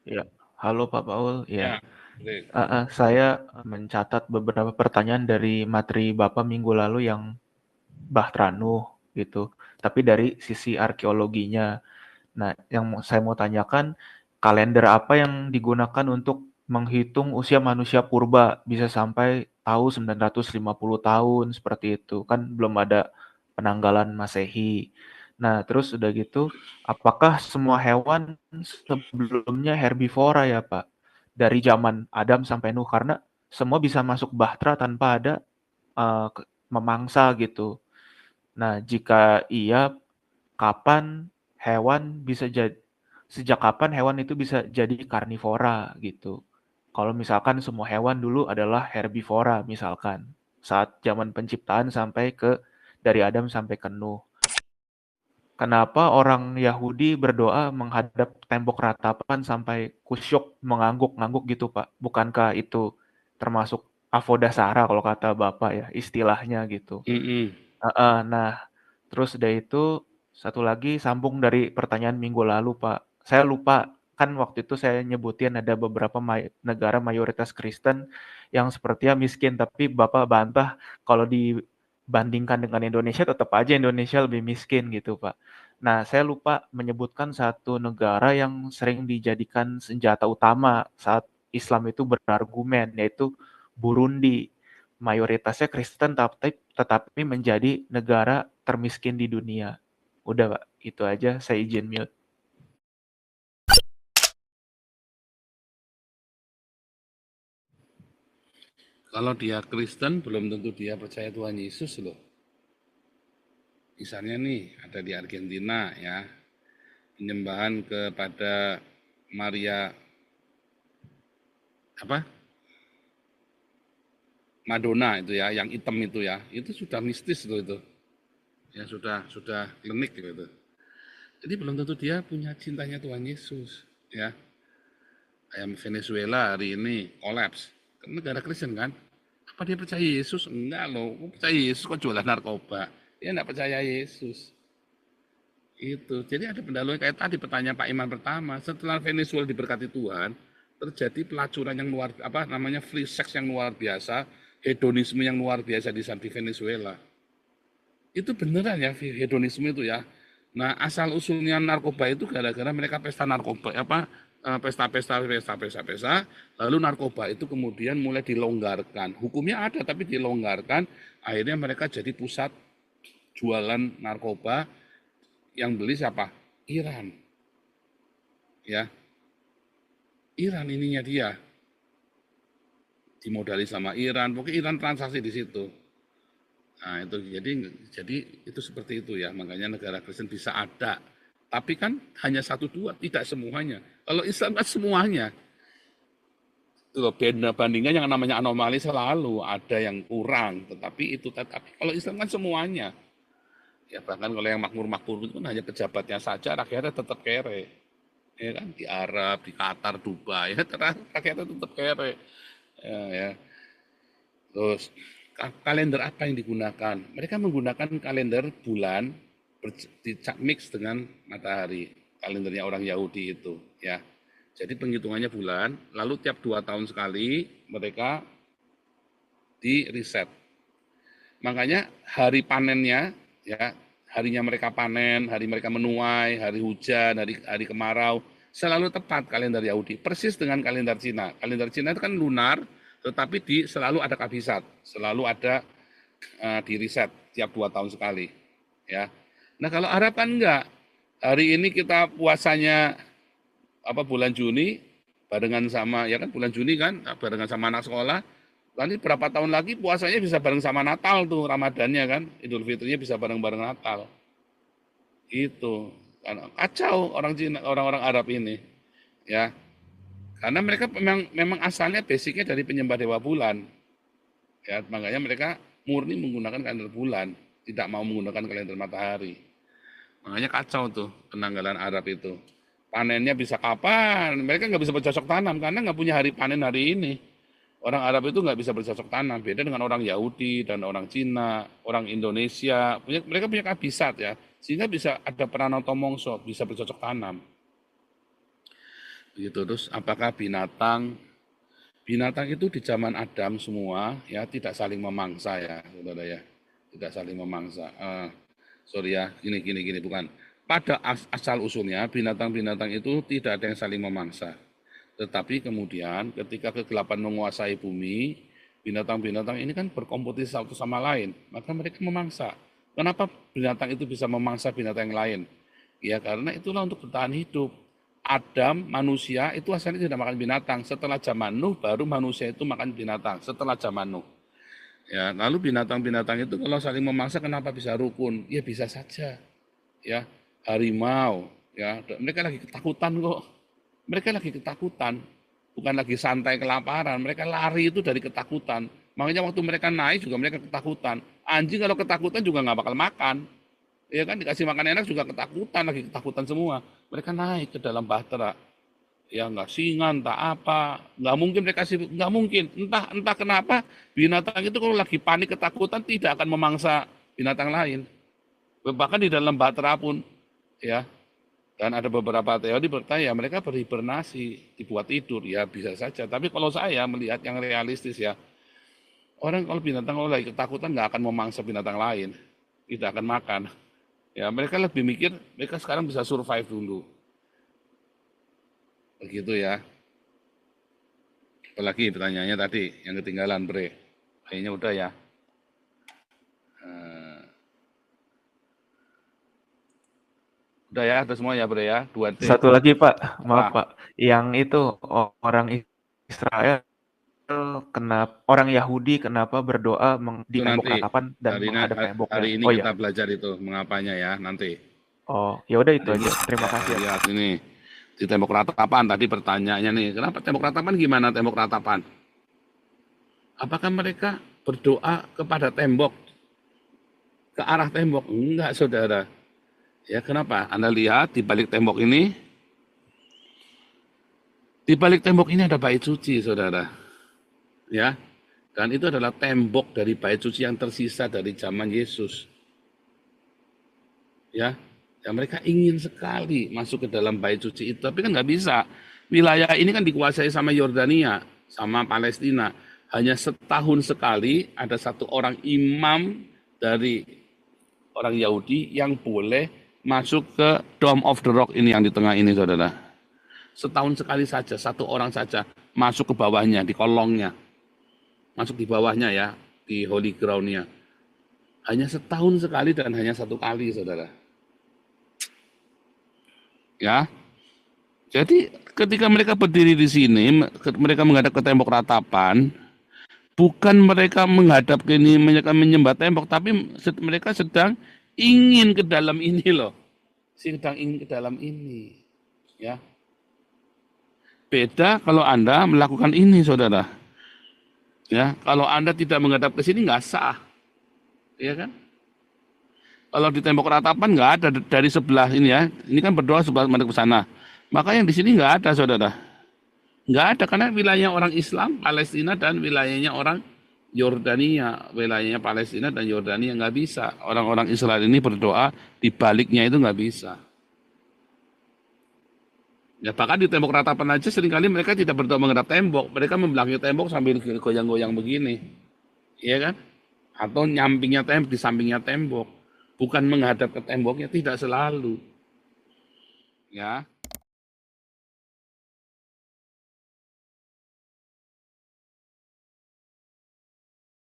Ya, halo Pak Paul. Ya, Ya, baik. saya mencatat beberapa pertanyaan dari materi Bapak minggu lalu yang Bahtranuh gitu. Tapi dari sisi arkeologinya. Nah, yang saya mau tanyakan, kalender apa yang digunakan untuk menghitung usia manusia purba bisa sampai tahu 950 tahun seperti itu. Kan belum ada penanggalan Masehi. Nah, terus udah gitu, apakah semua hewan sebelumnya herbivora ya, Pak? Dari zaman Adam sampai Nuh, karena semua bisa masuk Bahtera tanpa ada memangsa gitu. Nah, jika iya, kapan hewan bisa jadi sejak kapan hewan itu bisa jadi karnivora gitu. Kalau misalkan semua hewan dulu adalah herbivora misalkan saat zaman penciptaan sampai ke dari Adam sampai ke Nuh. Kenapa orang Yahudi berdoa menghadap tembok ratapan sampai kusyuk mengangguk-ngangguk gitu, Pak? Bukankah itu termasuk avodasara kalau kata Bapak ya, istilahnya gitu. Mm-mm. Heeh, nah, terus udah itu satu lagi sambung dari pertanyaan minggu lalu, Pak. Saya lupa kan waktu itu saya nyebutin ada beberapa negara mayoritas Kristen yang sepertinya miskin, tapi Bapak bantah kalau dibandingkan dengan Indonesia tetap aja Indonesia lebih miskin gitu, Pak. Nah, saya lupa menyebutkan satu negara yang sering dijadikan senjata utama saat Islam itu berargumen, yaitu Burundi. Mayoritasnya Kristen tetapi menjadi negara termiskin di dunia. Udah, Pak, itu aja, saya izin mute. Kalau dia Kristen, belum tentu dia percaya Tuhan Yesus loh. Misalnya nih, ada di Argentina ya, penyembahan kepada Maria apa? Madonna itu ya, yang hitam itu sudah mistis loh itu. Ya sudah klinik gitu. Jadi belum tentu dia punya cintanya Tuhan Yesus, ya. Kayak Venezuela hari ini kolaps. Kan negara Kristen kan? Apa dia percaya Yesus? Enggak loh. Percaya Yesus kok jualan narkoba? Dia enggak percaya Yesus. Itu. Jadi ada pendahuluan kayak tadi pertanyaan Pak Iman pertama. Setelah Venezuela diberkati Tuhan, terjadi pelacuran yang luar apa namanya free sex yang luar biasa, hedonisme yang luar biasa di Venezuela. Itu beneran ya hedonisme itu ya. Nah, asal usulnya narkoba itu gara-gara mereka pesta narkoba pesta, lalu narkoba itu kemudian mulai dilonggarkan. Hukumnya ada tapi dilonggarkan, akhirnya mereka jadi pusat jualan narkoba yang beli siapa? Iran. Ya, Iran ininya dia dimodali sama Iran, pokoknya Iran transaksi di situ. Nah, itu jadi itu seperti itu ya. Makanya negara Kristen bisa ada. Tapi kan hanya satu dua, tidak semuanya. Kalau Islam kan semuanya. Itu loh, beda bandingnya yang namanya anomali selalu ada yang kurang, tetapi kalau Islam kan semuanya. Ya bahkan kalau yang makmur-makmur itu kan hanya pejabatnya saja, rakyatnya tetap kere. Ya kan di Arab, di Qatar, Dubai, ya rakyatnya tetap kere. Ya, ya. Terus kalender apa yang digunakan? Mereka menggunakan kalender bulan mix dengan matahari. Kalendernya orang Yahudi itu, ya. Jadi penghitungannya bulan, lalu tiap 2 tahun sekali mereka di reset. Makanya hari panennya, ya, harinya mereka panen, hari mereka menuai, hari hujan, hari kemarau, selalu tepat kalender Yahudi, persis dengan kalender Cina. Kalender Cina itu kan lunar, tetapi selalu ada kabisat, selalu ada di reset tiap 2 tahun sekali. Ya. Nah kalau Arab kan enggak. Hari ini kita puasanya bulan Juni barengan sama ya kan bulan Juni kan barengan sama anak sekolah. Nanti berapa tahun lagi puasanya bisa bareng sama Natal tuh Ramadannya kan, Idul Fitrinya bisa bareng-bareng Natal. Itu kan kacau orang Cina, orang-orang Arab ini, ya. Karena mereka memang asalnya basicnya dari penyembah dewa bulan, ya. Makanya mereka murni menggunakan kalender bulan, tidak mau menggunakan kalender matahari. Makanya kacau tuh penanggalan Arab itu. Panennya bisa kapan? Mereka nggak bisa bercocok tanam karena nggak punya hari panen hari ini. Orang Arab itu nggak bisa bercocok tanam. Beda dengan orang Yahudi dan orang Cina, orang Indonesia. Mereka punya kabisat ya. Sehingga bisa ada peran otomongso, bisa bercocok tanam. Begitu. Terus apakah binatang itu di zaman Adam semua ya tidak saling memangsa ya, saudara ya, tidak saling memangsa. Sorry ya, gini bukan. Pada asal usulnya binatang-binatang itu tidak ada yang saling memangsa. Tetapi kemudian ketika kegelapan menguasai bumi, binatang-binatang ini kan berkompetisi satu sama lain, maka mereka memangsa. Kenapa binatang itu bisa memangsa binatang yang lain? Ya karena itulah untuk bertahan hidup. Adam, manusia itu asalnya tidak makan binatang. Setelah zaman Nuh, baru manusia itu makan binatang. Setelah zaman Nuh. Ya, lalu binatang-binatang itu kalau saling memangsa kenapa bisa rukun? Ya bisa saja. Ya, harimau, ya mereka lagi ketakutan kok. Mereka lagi ketakutan, bukan lagi santai kelaparan. Mereka lari itu dari ketakutan. Makanya waktu mereka naik juga mereka ketakutan. Anjing kalau ketakutan juga nggak bakal makan. Ya kan dikasih makan enak juga ketakutan, lagi ketakutan semua. Mereka naik ke dalam bahtera. Ya nggak singan, tak apa, nggak mungkin mereka sih, nggak mungkin. Entah kenapa binatang itu kalau lagi panik ketakutan tidak akan memangsa binatang lain. Bahkan di dalam bahtera pun, ya. Dan ada beberapa teori bertanya mereka berhibernasi, dibuat tidur, ya bisa saja. Tapi kalau saya melihat yang realistis ya, orang kalau binatang kalau lagi ketakutan nggak akan memangsa binatang lain, tidak akan makan. Ya mereka lebih mikir mereka sekarang bisa survive dulu, begitu ya. Apalagi pertanyaannya tadi yang ketinggalan Bre, kayaknya udah ya. Udah ya, ada semua ya Bre ya, 2D. Satu lagi Pak, maaf Apa? Pak, yang itu orang Israel kenapa orang Yahudi kenapa berdoa di Itu tembok nanti ratapan dan menghadap hari temboknya? ini Oh ya, kita belajar itu mengapanya ya nanti. oh ya udah itu Hari ini aja. Terima ya, kasih ya Pak. lihat ini di tembok ratapan tadi pertanyaannya nih, kenapa tembok ratapan gimana tembok ratapan? Apakah mereka berdoa kepada tembok, ke arah tembok? Enggak, saudara. Ya, kenapa? Anda lihat di balik tembok ini ada bait suci, saudara. Ya, dan itu adalah tembok dari bait suci yang tersisa dari zaman Yesus. Ya, ya mereka ingin sekali masuk ke dalam bait suci itu, tapi kan nggak bisa. Wilayah ini kan dikuasai sama Yordania, sama Palestina. Hanya setahun sekali ada satu orang imam dari orang Yahudi yang boleh masuk ke Dome of the Rock ini yang di tengah ini, saudara. Setahun sekali saja, satu orang saja masuk ke bawahnya, di kolongnya. Masuk di bawahnya ya, di holy ground-nya. Hanya setahun sekali dan hanya satu kali, saudara. Ya, jadi ketika mereka berdiri di sini, mereka menghadap ke tembok ratapan, bukan mereka menghadap ke ini, mereka menyembah tembok, tapi mereka sedang ingin ke dalam ini loh. Sedang ingin ke dalam ini. Ya. Beda kalau Anda melakukan ini, saudara. Ya, kalau Anda tidak menghadap ke sini nggak sah. Ya kan? Kalau di tembok ratapan nggak ada dari sebelah ini ya. Ini kan berdoa sebelah madep ke sana. Maka yang di sini nggak ada, saudara. Nggak ada karena wilayahnya orang Islam, Palestina dan wilayahnya orang Yordania, wilayahnya Palestina dan Yordania nggak bisa. Orang-orang Israel ini berdoa di baliknya itu nggak bisa. Ya bahkan di tembok ratapan aja seringkali mereka tidak berdoa menghadap tembok, mereka membelakangi tembok sambil goyang-goyang begini, iya kan? Atau nyampingnya tembok, di sampingnya tembok, bukan menghadap ke temboknya, tidak selalu. Ya,